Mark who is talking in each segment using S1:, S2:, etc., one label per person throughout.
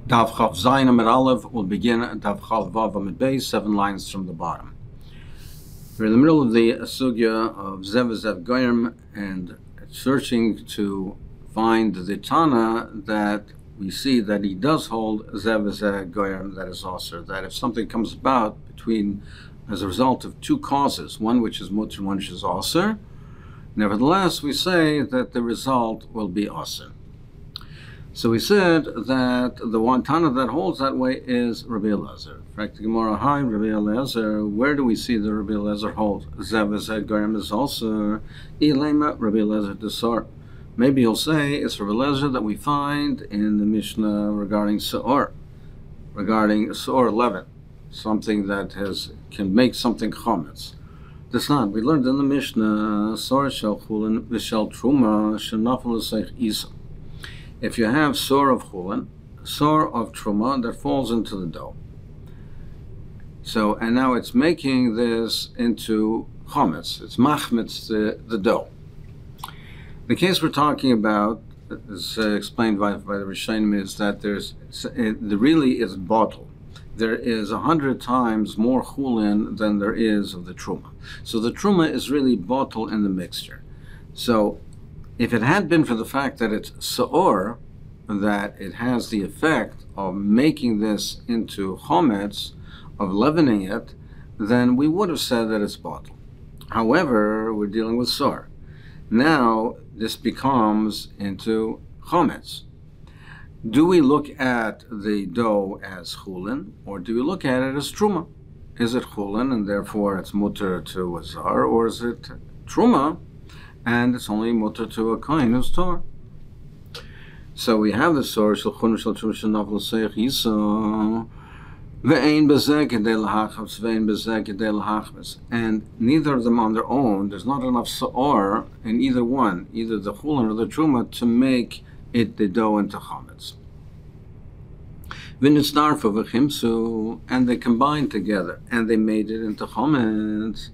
S1: Daf Chav Zayin Amud Aleph will begin at Daf Chav Vav Amud Beis, 7 lines from the bottom. We're in the middle of the sugya of Zev Zev Goyim and searching to find the Tana that we see that he does hold Zev Zev Goyim, that is also that if something comes about between as a result of two causes, one which is mutter and one which is aser, nevertheless we say that the result will be aser. So we said that the one Tana that holds that way is Rabbi Eliezer. Fractic Gemara, hi, Rabbi Eliezer. Where do we see that Rabbi Eliezer holds Zev Zev Goyim is also Ilema Rabbi Eliezer Desar? Maybe you'll say it's Rabbi Eliezer that we find in the Mishnah regarding Seor, regarding Seor leaven, something that can make something chametz. That's not. We learned in the Mishnah Seor shel chulin v'shel truma shenafel l'seich isa. If you have sor of chulin, sor of truma that falls into the dough. So, and now it's making this into chametz. It's machmetz the dough. The case we're talking about, as explained by the Rishonim, is that there really is bottle. There is 100 times more chulin than there is of the truma. So the truma is really bottle in the mixture. So if it had been for the fact that it's seor, that it has the effect of making this into chometz, of leavening it, then we would have said that it's bottle. However, we're dealing with seor. Now this becomes into chometz. Do we look at the dough as chulin, or do we look at it as truma? Is it chulin and therefore it's mutter to a zar, or is it truma and it's only mutter to a kohen who's tor? So we have the sor shel chulin shel truma shel nafel l'seich yisa ve'ein bezeh kedei l'hachmas ve'ein bezeh kedei l'hachmas, and neither of them on their own, there's not enough seor in either one, either the chulin or the truma, to make it the dough into chametz. V'nitzdarfu v'chimsu, and they combined together and they made it into chametz.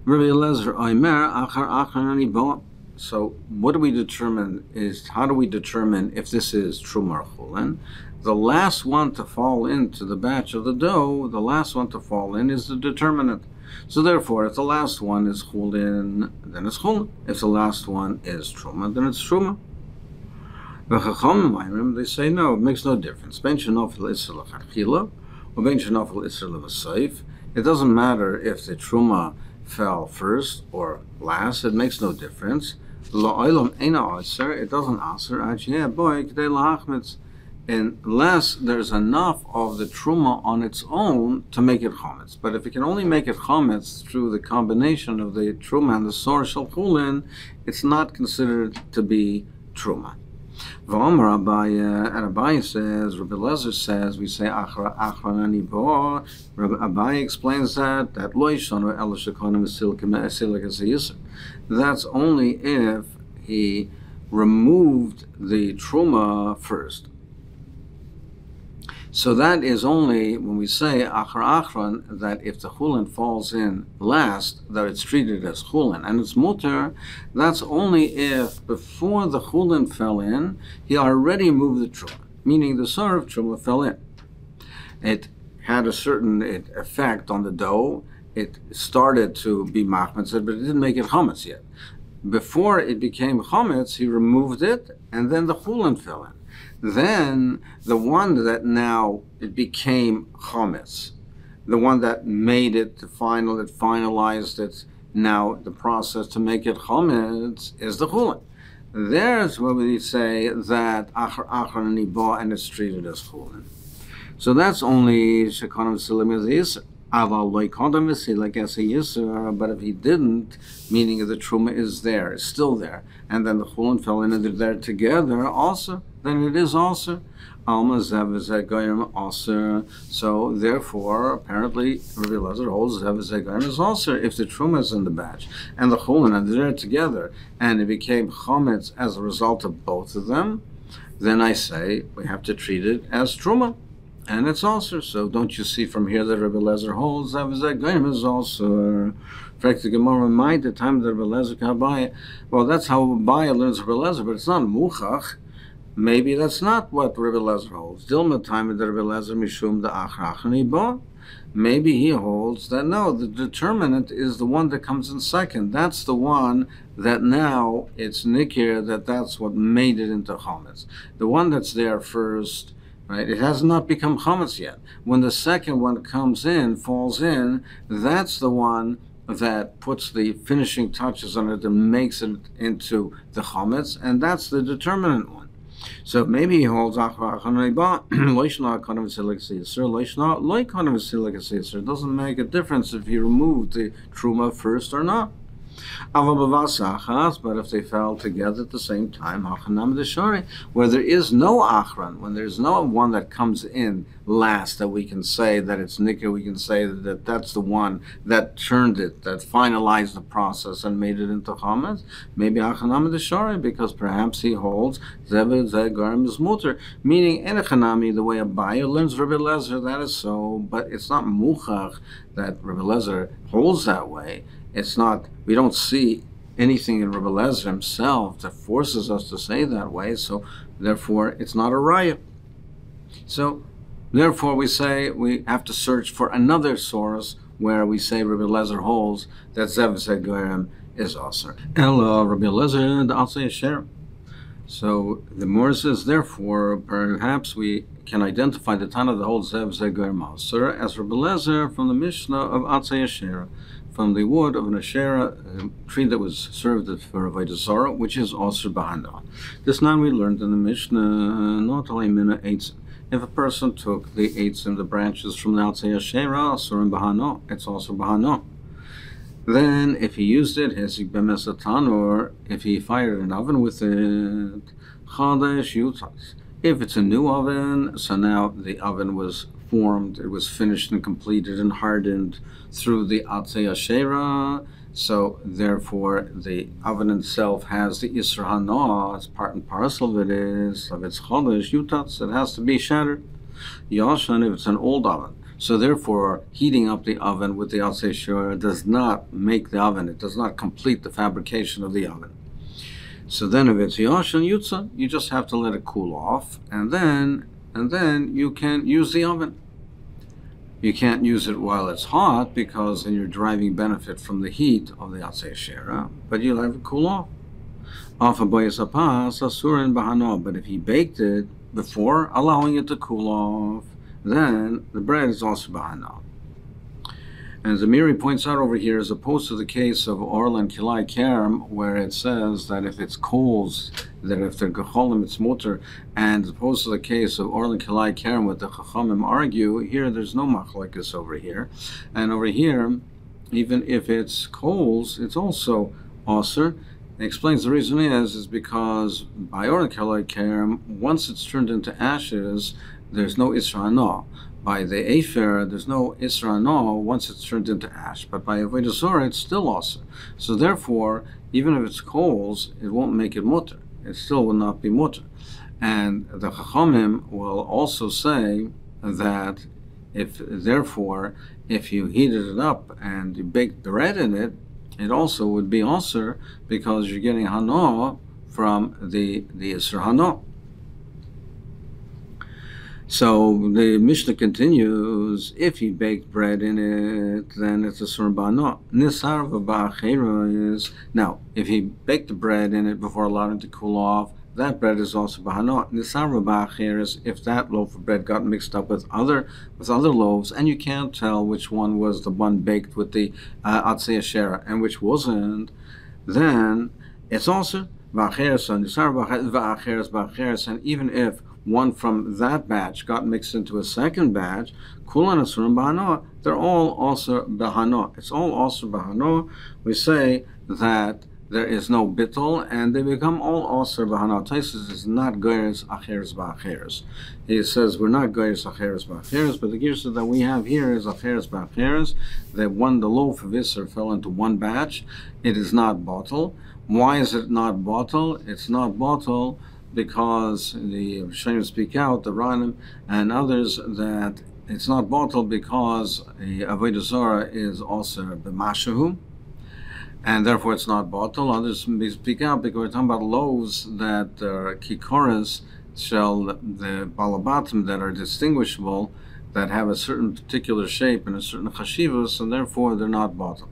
S1: Rabbi Eliezer Omer achar ani bo. So what do we determine is, how do we determine if this is truma or chulin? The last one to fall into the batch of the dough, the last one to fall in is the determinant. So therefore, if the last one is chulin, then it's chulin. If the last one is truma, then it's truma. They say no, it makes no difference. It doesn't matter if the truma fell first or last, it makes no difference. It doesn't aser unless there's enough of the truma on its own to make it chametz. But if it can only make it chametz through the combination of the truma and the sor shel chulin, it's not considered to be truma. V'omer Abaye, and Abaye says, Rabbi Eliezer says, we say achran ani bo. Abaye explains that lo yishanu ela shekonim v'silik as yisur. That's only if he removed the truma first. So that is only when we say achran, that if the chulin falls in last, that it's treated as chulin. And it's mutter, that's only if before the chulin fell in, he already moved the truma, meaning the sor of truma fell in. It had a certain effect on the dough. It started to be machmetz, but it didn't make it chametz yet. Before it became chametz, he removed it, and then the chulin fell in. Then the one that now it became chametz, the one that made it to final, it finalized it, now the process to make it chametz is the chulin. There's where we say that achar ani bo, and it's treated as chulin. So that's only shekonim v'silim as yisur. But if he didn't, meaning the truma is there, is still there, and then the chulin fell in and they're there together also, then it is also alma zev zev goyim also. So therefore, apparently, Rabbi Eliezer holds zev zev goyim is also if the truma is in the batch and the chulin and they're there together, and it became chametz as a result of both of them, then I say we have to treat it as truma. And it's also, so don't you see from here that Rabbi Eliezer holds that Goyim is also, in fact, the Gemara reminded the time that Rabbi Eliezer can buy it. Well, that's how Abaye learns Rabbi Eliezer, but it's not muchach. maybe that's not what Rebbe Lezer holds. Dilma time the Rebbe Lezer mishum the achrachani ba. Maybe he holds that no, the determinant is the one that comes in second. That's the one that now it's nikir, that's what made it into chametz. The one that's there first, right? It has not become chametz yet. When the second one comes in, falls in, that's the one that puts the finishing touches on it and makes it into the chametz, and that's the determinant one. So maybe he holds it doesn't make a difference if you remove the truma first or not. But if they fell together at the same time, where there is no achran, when there's no one that comes in last that we can say that it's nikah, we can say that that's the one that turned it, that finalized the process and made it into chametz. Maybe achanam d'shari, because perhaps he holds zev garim is muter, meaning enechanami, the way Abaye learns Rebbe Lezer, that is so, but it's not muchach that Rebbe Lezer holds that way. It's not, we don't see anything in Rebbe Lezer himself that forces us to say that way, so therefore it's not a raya. So therefore we say we have to search for another source where we say Rebbe Lezer holds that Zev Zegorim is Aser. Ella Rebbe Lezer the Atzei Asher. So the Mor says, therefore, perhaps we can identify the Tana that holds Zev Zegorim Aser as Rebbe Lezer from the Mishnah of Atzei Asher, from the wood of an Asherah, a tree that was served for Avodah Zarah, which is also Bahana. This now we learned in the Mishnah, not only Mina Eitz. If a person took the Eitz and the branches from the Atzei Asherah, Asur and Bahana, it's also Bahana. Then, if he used it, Hesik B'Mesatan, or if he fired an oven with it, Chadesh Yutas. If it's a new oven, so now the oven was formed, it was finished and completed and hardened through the Atzei Asherah, so therefore the oven itself has the Isra Hana, it's part and parcel of it is, of its Chodesh Yutats, it has to be shattered. Yashan, if it's an old oven. So therefore, heating up the oven with the Atzei Asherah does not make the oven, it does not complete the fabrication of the oven. So then if it's Yashan Yutza, you just have to let it cool off, and then you can use the oven. You can't use it while it's hot because then you're deriving benefit from the heat of the Atzei Asherah, but you'll have it cool off. But if he baked it before allowing it to cool off, then the bread is also Bahana. And Zamiri points out over here, as opposed to the case of Orl and Kilai Kerem, where it says that if it's coals, that if they're Gecholim, it's mutter, and as opposed to the case of Orl and Kilai Kerem, what the Chachamim argue, here there's no machlekes over here. And over here, even if it's coals, it's also Aser. He explains the reason is because by Orl and Kilai Kerem, once it's turned into ashes, there's no Isra Hana. By the Afer, there's no Isra Hana once it's turned into ash, but by Avodah Zarah, it's still Aser. So therefore, even if it's coals, it won't make it mutter. It still will not be mutter. And the Chachamim will also say that if you heated it up and you baked bread in it, it also would be Aser because you're getting Hana from the Isra Hana. So the Mishnah continues, if he baked bread in it, then it's a surbano. Nisar v'ba'achera is, now, if he baked the bread in it before allowing it to cool off, that bread is also bahana. Nisar v'ba'achera is if that loaf of bread got mixed up with other loaves, and you can't tell which one was the one baked with the Atzei Asherah and which wasn't, then it's also v'acheres, so nisar v'acheres, and even if one from that batch got mixed into a second batch, kulan asurim bahana, they're all also bahana. It's all also bahana. We say that there is no bittul, and they become all also bahana. Taisus is not goyers acheres ba'acheres. He says we're not goyers acheres ba'acheres, but the girsa that we have here is acheres ba'acheres. That when the loaf of Isser fell into one batch, it is not bottle. Why is it not bottle? It's not bottle because the Rishonim speak out, the Ranim and others, that it's not bottle because the Avodah Zarah is also b'mashahu, and therefore it's not bottle. Others speak out because we're talking about loaves that are kikoras, shall the balabatim that are distinguishable, that have a certain particular shape and a certain chashivas, and therefore they're not bottle.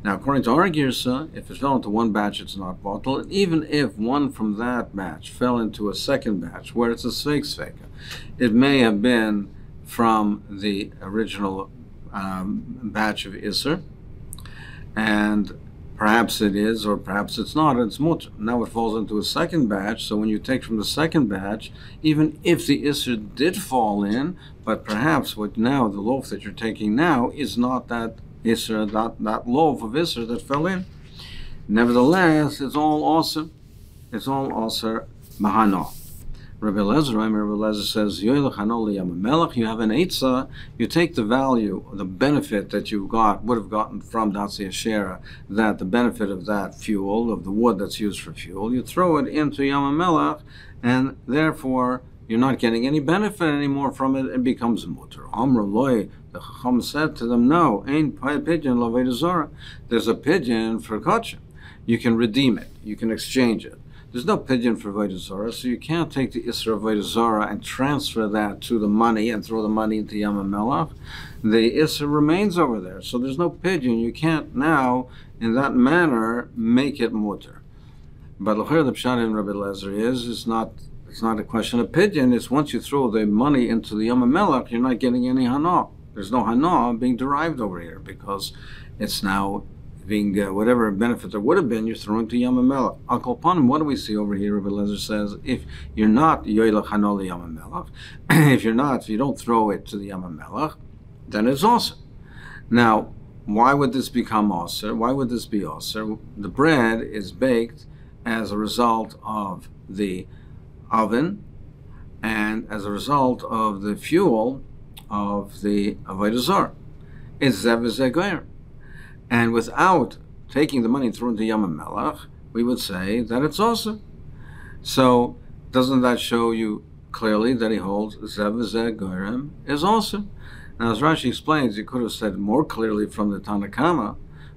S1: Now, according to our girsa, if it fell into one batch, it's not bottle. And even if one from that batch fell into a second batch, where it's a sveik, it may have been from the original batch of Isser, and perhaps it is, or perhaps it's not, it's mutter. Now it falls into a second batch, so when you take from the second batch, even if the Isser did fall in, but perhaps what now, the loaf that you're taking now, is not that Isser, that loaf of Isser that fell in. Nevertheless, it's all awesome. It's all also mahano. Rabbi Lezer says, you have an eitzah, you take the value, the benefit that you would have gotten from Datsi Ashera, that the benefit of that fuel, of the wood that's used for fuel, you throw it into Yam Melech, and therefore you're not getting any benefit anymore from it, it becomes mutter. Amr loy, the Chacham said to them, no, ain't pigeon laveda zora. There's a pigeon for kachim. You can redeem it, you can exchange it. There's no pigeon for Avodah Zarah, so you can't take the Isra of Avodah Zarah and transfer that to the money and throw the money into Yam Melech. The Isra remains over there, so there's no pigeon. You can't now, in that manner, make it mutter. But the pshat in Rabbi Lezer is, it's not a question of pigeon. It's once you throw the money into the Yam Melech, you're not getting any hana. There's no hana being derived over here because it's now being whatever benefit there would have been, you're throwing to Yam Melech. Al kol panim, what do we see over here? Rabbi Lezer says, if you're not yoylech hanol Yam Melech, if you don't throw it to the Yam Melech, then it's also. Now, why would this become aser? Why would this be aser? The bread is baked as a result of the oven and as a result of the fuel of the Avodah Zarah. It's zev v'zegoyer. And without taking the money and throwing to Yam Melech, we would say that it's also. So, doesn't that show you clearly that he holds zev v'zegoyer is also? Now, as Rashi explains, he could have said more clearly from the Tanakama,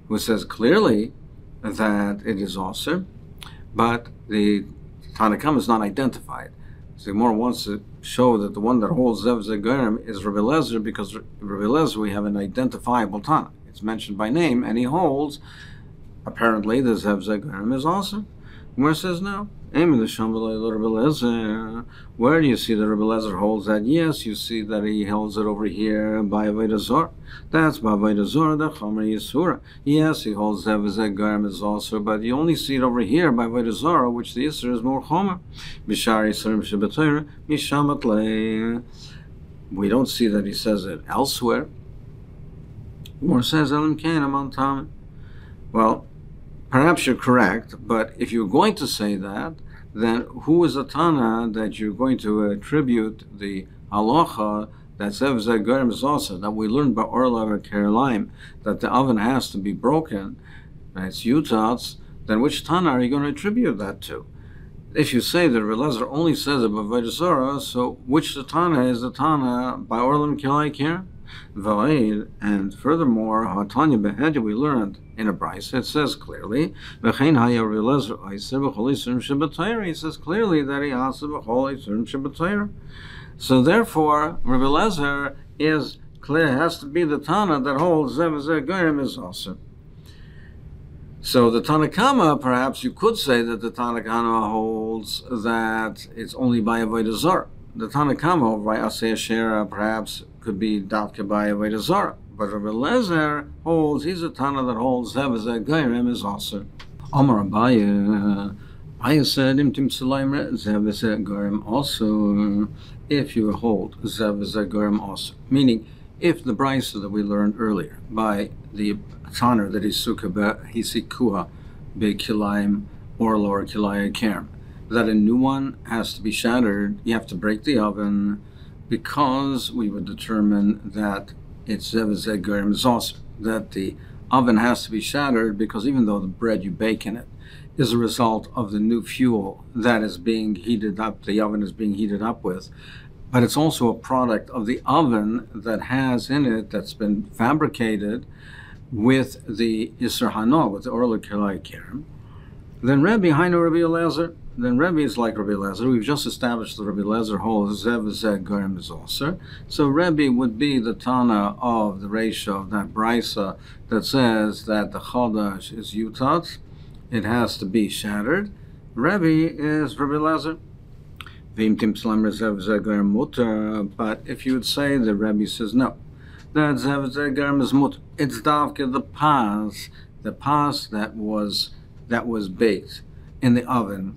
S1: who says clearly that it is also, but the Tanakama is not identified. So the Gemara wants to show that the one that holds zev v'zegoyer is Rabbi Lezer, because Rabbi Lezer we have an identifiable Tana. It's mentioned by name, and he holds, apparently, the zev v'zegoyer is also. Where it says no. Where do you see that Rabbi Lezer holds that? Yes, you see that he holds it over here by Avodah Zarah. That's by Avodah Zarah, the Chomer Yisura. Yes, he holds zev v'zegoyer is also, but you only see it over here by Avodah Zarah, which the Yisur is more Chomer. Bishar Yisurim Shebetoira, Mishamat Le. We don't see that he says it elsewhere. Or says Elam Kain Amon Tam. Well, perhaps you're correct, but if you're going to say that, then who is the Tana that you're going to attribute the halacha that zev v'zegoyer is also, that we learned by Orla or Keralim, that the oven has to be broken, that's yutats, then which Tana are you going to attribute that to? If you say that Rabbi Lezer only says it by Avodah Zarah, so which Tana is the Tana by Orla and Keralim? And furthermore, Hatanya Behedya we learned in a brayse, it says clearly, he says clearly that he has. So therefore, Rabbi Lezer is clear, has to be the Tana that holds zev v'zegoyer is also. So the Tanakama, perhaps you could say that the Tanakama holds that it's only by Avodah Zarah. The Tanakama by Asay Ashera perhaps could be Davka by Avodah Zarah. But Rabbi Lezer holds, he's a Tana that holds zev v'zegoyer is also. Amar Abaye, Abaye said, Imtim Salayim zev v'zegoyer also, if you hold zev v'zegoyer also. Meaning, if the brayso that we learned earlier, by the Tanner that is Hisikua be Kilayim or lower Kilaya Kerm, that a new one has to be shattered, you have to break the oven, because we would determine that it's zev v'zegoyer is also, that the oven has to be shattered, because even though the bread you bake in it is a result of the new fuel that is being heated up, the oven is being heated up with, but it's also a product of the oven that has in it, that's been fabricated with the Yisr Hana, with the Orla Kilai Kerem, Then Rebbe, Hainu Rabbi Eliezer. Then Rebbe is like Rabbi Eliezer. We've just established that Rabbi Eliezer holds Zev Zeh Goyim is also. So Rebbe would be the Tana of the ratio of that brisa that says that the Chodesh is Yutat. It has to be shattered. Rebbe is Rabbi Eliezer. But if you would say that Rebbe says no, that Zev Zeh Goyim is mutter. It's davke the pas that was baked in the oven,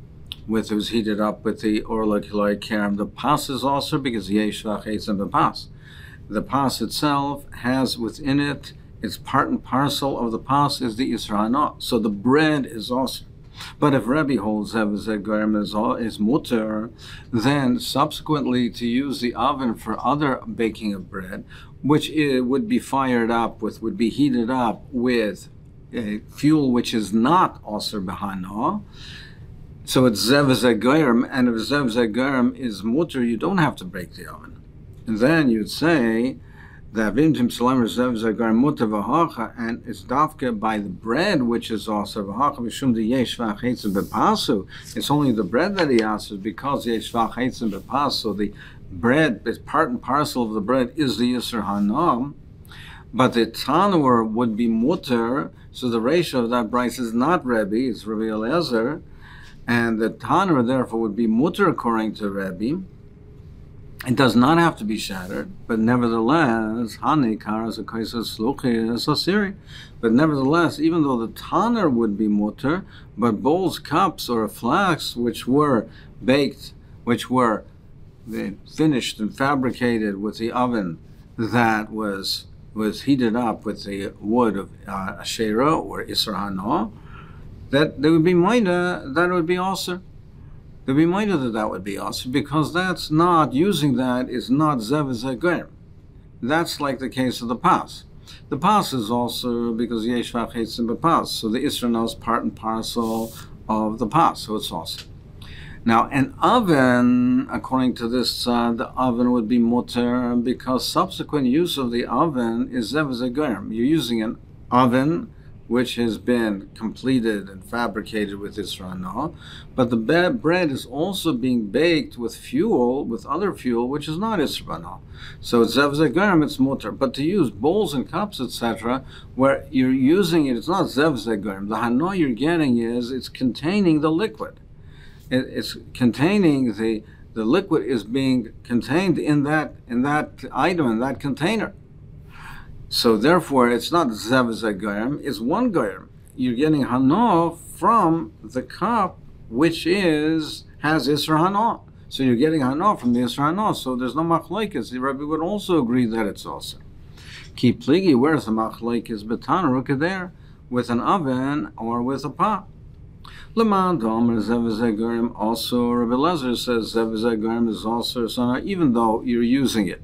S1: it was heated up with the orla kiloi kerem. The pas is also because yesh v'chetzim b'pas. The pas itself has within it, it's part and parcel of the pas is the Yisra Hana. So the bread is also. But if Rebbe holds Zev Zeh Goyim is mutter, then subsequently to use the oven for other baking of bread, which it would be fired up with, would be heated up with fuel which is not Aser B'Hana. So it's Zev Zeh Goyim, and if Zev Zeh Goyim is mutter, you don't have to break the oven. And then you'd say that Vimtim Salam Zev Zeh Goyim mutter v'hacha, and it's dafke by the bread which is Aser v'hacha v'shum de yesh v'chetzim b'pasu. It's only the bread that he asks because yesh v'chetzim b'pasu. So the bread is part and parcel of the bread is the Yisr Hana, but the tanur would be mutter. So the ratio of that price is not Rebbe, it's Rabbi Eliezer, and the tanur therefore would be mutter according to Rebbe. It does not have to be shattered, but nevertheless, hani karas akaisas sluchis asiri. But nevertheless, even though the tanur would be mutter, but bowls, cups, or flasks which were baked, which were finished and fabricated with the oven that was heated up with the wood of Asherah or Isra Hana, that there would be Maida, that would be Aser. There would be Maida that would be Aser, because that's not, using that is not Zev Zeh Goyim. That's like the case of the Pas. The Pas is also because Yesh v'chetzim b'pas, so the Isra Hana is part and parcel of the Pas, so it's Aser. Now, an oven, according to this, the oven would be mutter because subsequent use of the oven is Zev Zeh Goyim. You're using an oven which has been completed and fabricated with Isra Hana, but the bread is also being baked with fuel, with other fuel, which is not Isra Hana. So it's Zev Zeh Goyim, it's mutter. But to use bowls and cups, etc., where you're using it, it's not Zev Zeh Goyim. The Hana you're getting is, it's containing the liquid. It's containing the liquid is being contained in that item, in that container. So therefore, it's not Zev Zeh Goyim, it's one Goyim. You're getting Hana from the cup, which has Isra Hana. So you're getting Hana from the Isra Hana. So there's no machlokes. The Rebbe would also agree that it's also. Ki pligi, where's the machlokes? B'tana rukeder, with an oven or with a pot. Leman Domer Zev Zeh Goyim also, Rabbi Eliezer says Zev Zeh Goyim is also, so now even though you're using it,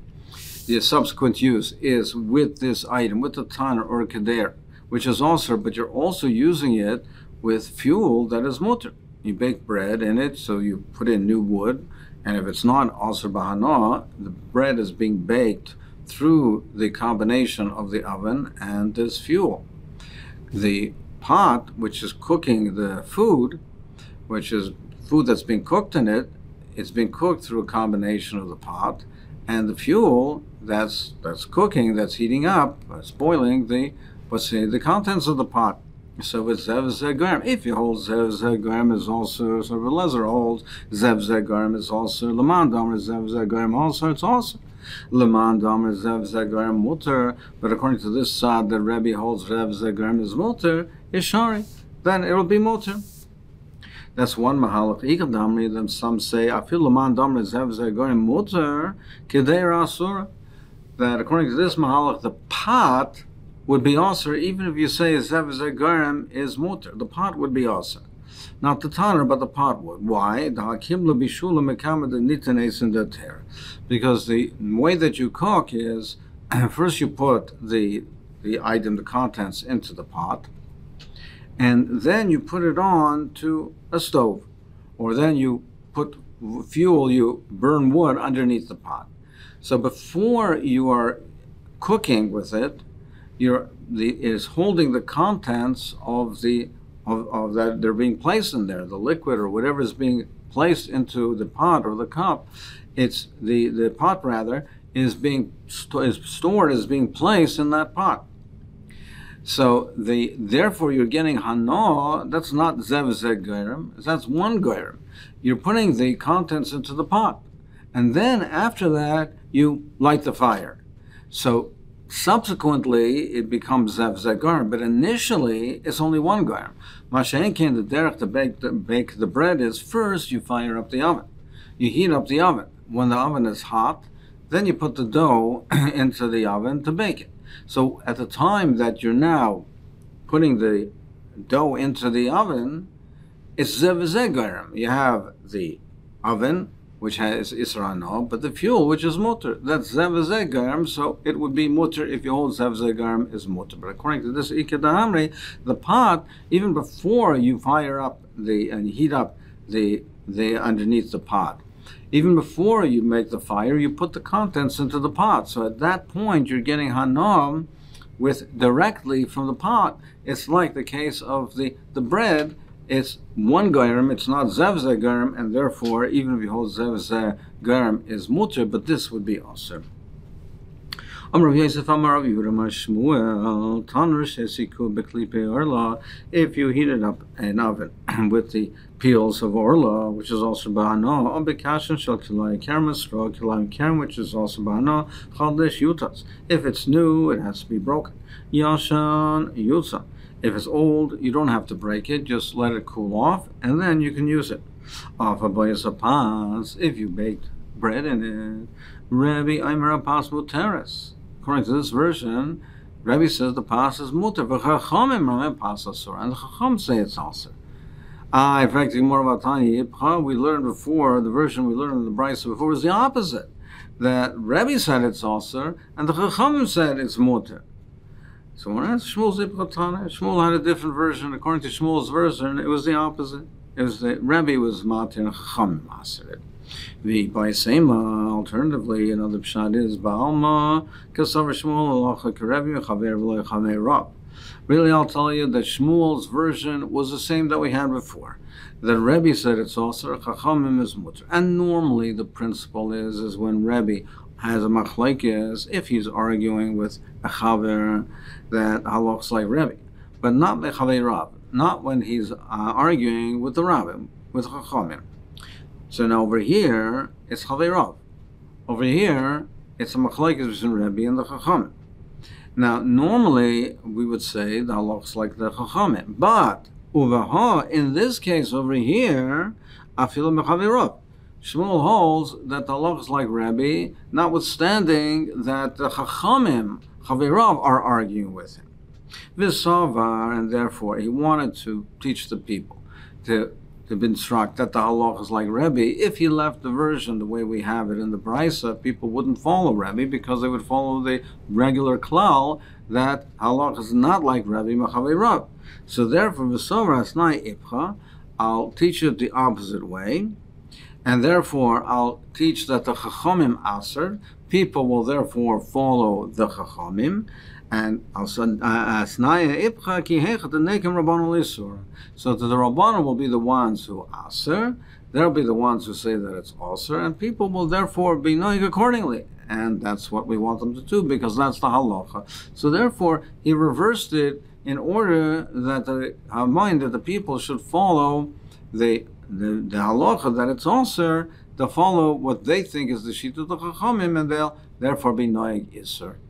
S1: the subsequent use is with this item, with the tanur or keder, which is also, but you're also using it with fuel that is mutter. You bake bread in it, so you put in new wood, and if it's not also bahana, the bread is being baked through the combination of the oven and this fuel. The pot, which is cooking the food, which is food that's being cooked in it, it's being cooked through a combination of the pot and the fuel that's cooking, that's heating up, that's boiling the contents of the pot. So it's Zev Zeh Goyim. If you hold Zev Zeh Goyim is also, so Rabbi Eliezer holds Zev Zeh Goyim is also, Leman Domer Zev Zeh Goyim also, it's also. Leman Domer Zev Zeh Goyim mutter, but according to this side that Rebbe holds Zev Zeh Goyim is mutter, is shari, then it will be mutter. That's one mahalach. Ikad Damri, then some say, Afil Leman Domer Zev Zeh Goyim mutter, Kedei Asura, that according to this mahalach, the pot would be aser, even if you say Zev Zeh Goyim is mutter. The pot would be aser. Not the tanur, but the pot would. Why? Because the way that you cook is, first you put the item, the contents, into the pot, and then you put it on to a stove, or then you put fuel, you burn wood underneath the pot. So before you are cooking with it, is holding the contents of the of that they're being placed in there, the liquid or whatever is being placed into the pot or the cup. It's the pot rather is being stored, is being placed in that pot. So therefore you're getting hana. That's not zev goyim. That's one goyim. You're putting the contents into the pot, and then after that you light the fire. So subsequently it becomes zev goyim, but initially it's only one goyim. Mashenkin, the derech to bake the bread is first you fire up the oven. You heat up the oven. When the oven is hot, then you put the dough into the oven to bake it. So at the time that you're now putting the dough into the oven, it's zev goyim. You have the oven, which has Isra'ano, but the fuel, which is mutter. That's zev goyim, so it would be mutter if you hold zev goyim is mutter. But according to this Ikad Hamri, the pot, even before you fire up and heat up the underneath the pot, even before you make the fire, you put the contents into the pot. So at that point, you're getting hanam directly from the pot. It's like the case of the bread. It's one goyim, it's not zev goyim, and therefore, even if you hold zev goyim is mutter, but this would be also. If you heat it up in an oven with the peels of orla, which is also ba'ana, which is also ba'ana, if it's new, it has to be broken. Yashan yutza. If it's old, you don't have to break it, just let it cool off, and then you can use it. If you baked bread in it, Rabbi Aimer pas muteres. According to this version, Rabbi says the pas is muter, but Chachamim pas asur, and the Chacham say it's asur. In fact, more about Tani we learned before, the version we learned in the Brisa before was the opposite. That Rabbi said it's asur, and the Chachamim said it's muter. So when it's Shmuel's Ipchatana, Shmuel had a different version. According to Shmuel's version, it was the opposite. It was the Rabbi was matir and Chachamim asur. The Baisema, alternatively, another pshat is Ba'alma, Kasavar Shmuel, Alacha Karevi, Chaver V'lo Chaver Rab. Really, I'll tell you that Shmuel's version was the same that we had before. That Rebbe said it's also Chachamim is mutter. And normally the principle is when Rebbe has a machlekes, if he's arguing with a chaver that halachs like Rebbe, but not the Chaver Rab, not when he's arguing with the Rabbim, with Chachamim. So now over here, it's Chaver Rab. Over here, it's a machlekes between Rebbe and the Chachamim. Now, normally, we would say the halachs like the Chachamim. But, uvaha, in this case over here, afilu mechaver Rab. Shmuel holds that the halachs like Rebbe, notwithstanding that the Chachamim, Chaver Rab, are arguing with him. V'savar, and therefore, he wanted to teach the people to instruct that the halach is like Rebbe. If he left the version the way we have it in the Brisa, people wouldn't follow Rebbe because they would follow the regular klal that halach is not like Rebbe Mechaver Rab. So therefore, v'sover asnai ipcha, I'll teach it the opposite way, and therefore I'll teach that the Chachamim aser. People will therefore follow the Chachamim. And also, so that the Rabbanan will be the ones who aser, they'll be the ones who say that it's aser, and people will therefore be knowing accordingly. And that's what we want them to do, because that's the halacha. So therefore, he reversed it in order that the mind that the people should follow the halacha, that it's aser, to follow what they think is the shlit of the Chachamim, and they'll therefore be knowing iser.